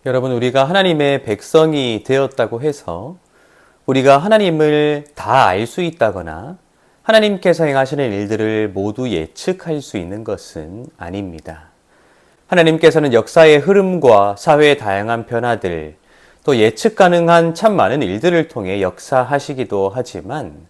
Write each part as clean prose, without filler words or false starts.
여러분, 우리가 하나님의 백성이 되었다고 해서 우리가 하나님을 다 알 수 있다거나 하나님께서 행하시는 일들을 모두 예측할 수 있는 것은 아닙니다. 하나님께서는 역사의 흐름과 사회의 다양한 변화들, 또 예측 가능한 참 많은 일들을 통해 역사하시기도 하지만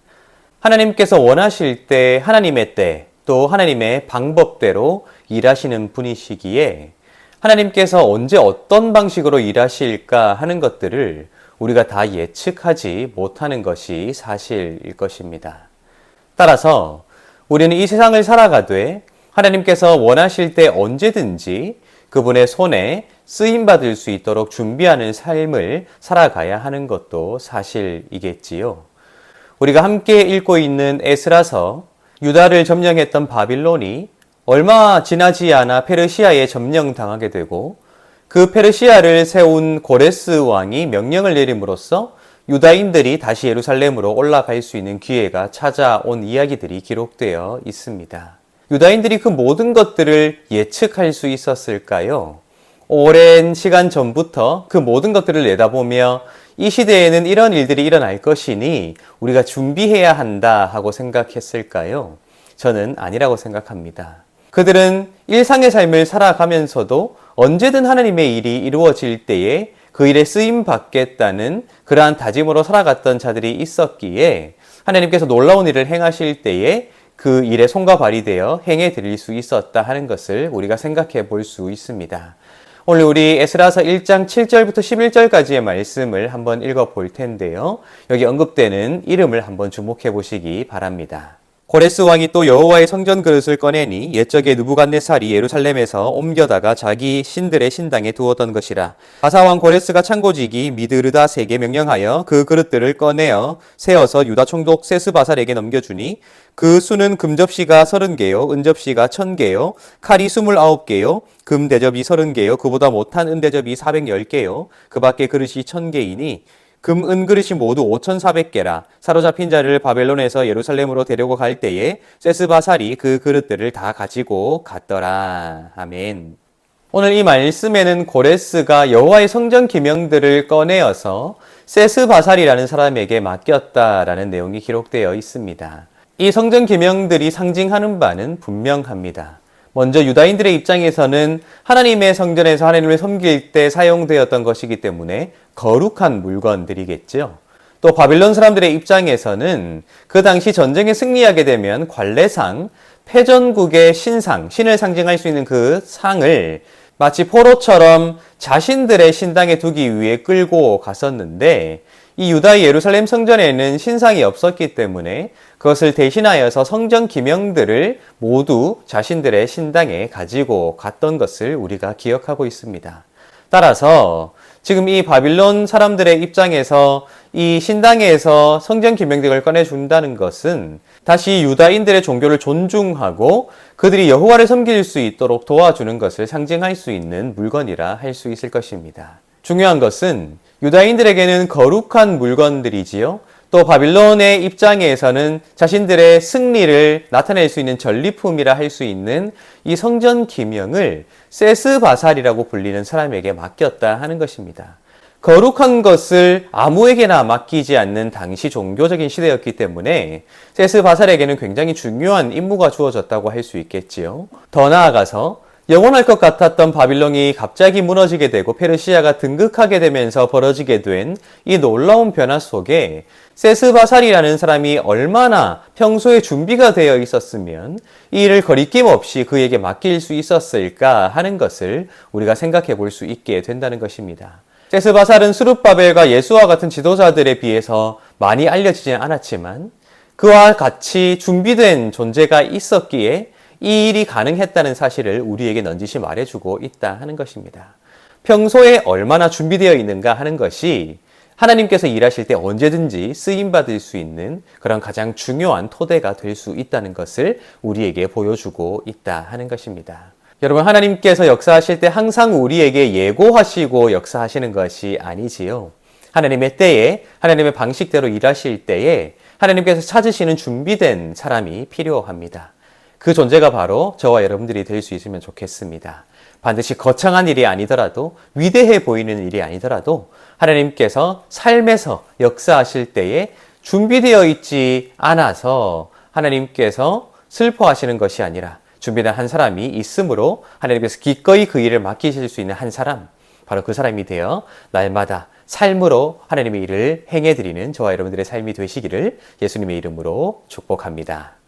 하나님께서 원하실 때 하나님의 때, 또 하나님의 방법대로 일하시는 분이시기에 하나님께서 언제 어떤 방식으로 일하실까 하는 것들을 우리가 다 예측하지 못하는 것이 사실일 것입니다. 따라서 우리는 이 세상을 살아가되 하나님께서 원하실 때 언제든지 그분의 손에 쓰임받을 수 있도록 준비하는 삶을 살아가야 하는 것도 사실이겠지요. 우리가 함께 읽고 있는 에스라서, 유다를 점령했던 바빌론이 얼마 지나지 않아 페르시아에 점령당하게 되고 그 페르시아를 세운 고레스 왕이 명령을 내림으로써 유다인들이 다시 예루살렘으로 올라갈 수 있는 기회가 찾아온 이야기들이 기록되어 있습니다. 유다인들이 그 모든 것들을 예측할 수 있었을까요? 오랜 시간 전부터 그 모든 것들을 내다보며 이 시대에는 이런 일들이 일어날 것이니 우리가 준비해야 한다 하고 생각했을까요? 저는 아니라고 생각합니다. 그들은 일상의 삶을 살아가면서도 언제든 하나님의 일이 이루어질 때에 그 일에 쓰임 받겠다는 그러한 다짐으로 살아갔던 자들이 있었기에 하나님께서 놀라운 일을 행하실 때에 그 일에 손과 발이 되어 행해 드릴 수 있었다 하는 것을 우리가 생각해 볼 수 있습니다. 오늘 우리 에스라서 1장 7절부터 11절까지의 말씀을 한번 읽어 볼 텐데요. 여기 언급되는 이름을 한번 주목해 보시기 바랍니다. 고레스 왕이 또 여호와의 성전 그릇을 꺼내니 옛적에 느부갓네살이 예루살렘에서 옮겨다가 자기 신들의 신당에 두었던 것이라. 바사왕 고레스가 창고지기 미드르닷에게 명령하여 그 그릇들을 꺼내어 세어서 유다 총독 세스바살에게 넘겨주니 그 수는 금접시가 30개요 은접시가 1000개요 칼이 29개요 금 대접이 30개요 그보다 못한 은 대접이 410개요 그 밖에 그릇이 1000개이니 금, 은 그릇이 모두 5,400개라. 사로잡힌 자를 바벨론에서 예루살렘으로 데려고 갈 때에 세스바살이 그 그릇들을 다 가지고 갔더라. 아멘. 오늘 이 말씀에는 고레스가 여호와의 성전 기명들을 꺼내어서 세스바살이라는 사람에게 맡겼다라는 내용이 기록되어 있습니다. 이 성전 기명들이 상징하는 바는 분명합니다. 먼저 유다인들의 입장에서는 하나님의 성전에서 하나님을 섬길 때 사용되었던 것이기 때문에 거룩한 물건들이겠죠. 또 바빌론 사람들의 입장에서는 그 당시 전쟁에 승리하게 되면 관례상 패전국의 신상, 신을 상징할 수 있는 그 상을 마치 포로처럼 자신들의 신당에 두기 위해 끌고 갔었는데 이 유다의 예루살렘 성전에는 신상이 없었기 때문에 그것을 대신하여서 성전 기명들을 모두 자신들의 신당에 가지고 갔던 것을 우리가 기억하고 있습니다. 따라서 지금 이 바빌론 사람들의 입장에서 이 신당에서 성전 기명들을 꺼내준다는 것은 다시 유다인들의 종교를 존중하고 그들이 여호와를 섬길 수 있도록 도와주는 것을 상징할 수 있는 물건이라 할 수 있을 것입니다. 중요한 것은 유다인들에게는 거룩한 물건들이지요. 또 바빌론의 입장에서는 자신들의 승리를 나타낼 수 있는 전리품이라 할 수 있는 이 성전 기명을 세스바살이라고 불리는 사람에게 맡겼다 하는 것입니다. 거룩한 것을 아무에게나 맡기지 않는 당시 종교적인 시대였기 때문에 세스바살에게는 굉장히 중요한 임무가 주어졌다고 할 수 있겠지요. 더 나아가서 영원할 것 같았던 바빌론이 갑자기 무너지게 되고 페르시아가 등극하게 되면서 벌어지게 된 이 놀라운 변화 속에 세스바살이라는 사람이 얼마나 평소에 준비가 되어 있었으면 이 일을 거리낌 없이 그에게 맡길 수 있었을까 하는 것을 우리가 생각해 볼 수 있게 된다는 것입니다. 세스바살은 스룹바벨과 예수와 같은 지도자들에 비해서 많이 알려지지는 않았지만 그와 같이 준비된 존재가 있었기에 이 일이 가능했다는 사실을 우리에게 넌지시 말해주고 있다 하는 것입니다. 평소에 얼마나 준비되어 있는가 하는 것이 하나님께서 일하실 때 언제든지 쓰임받을 수 있는 그런 가장 중요한 토대가 될 수 있다는 것을 우리에게 보여주고 있다 하는 것입니다. 여러분, 하나님께서 역사하실 때 항상 우리에게 예고하시고 역사하시는 것이 아니지요. 하나님의 때에, 하나님의 방식대로 일하실 때에 하나님께서 찾으시는 준비된 사람이 필요합니다. 그 존재가 바로 저와 여러분들이 될 수 있으면 좋겠습니다. 반드시 거창한 일이 아니더라도 위대해 보이는 일이 아니더라도 하나님께서 삶에서 역사하실 때에 준비되어 있지 않아서 하나님께서 슬퍼하시는 것이 아니라 준비된 한 사람이 있으므로 하나님께서 기꺼이 그 일을 맡기실 수 있는 한 사람, 바로 그 사람이 되어 날마다 삶으로 하나님의 일을 행해드리는 저와 여러분들의 삶이 되시기를 예수님의 이름으로 축복합니다.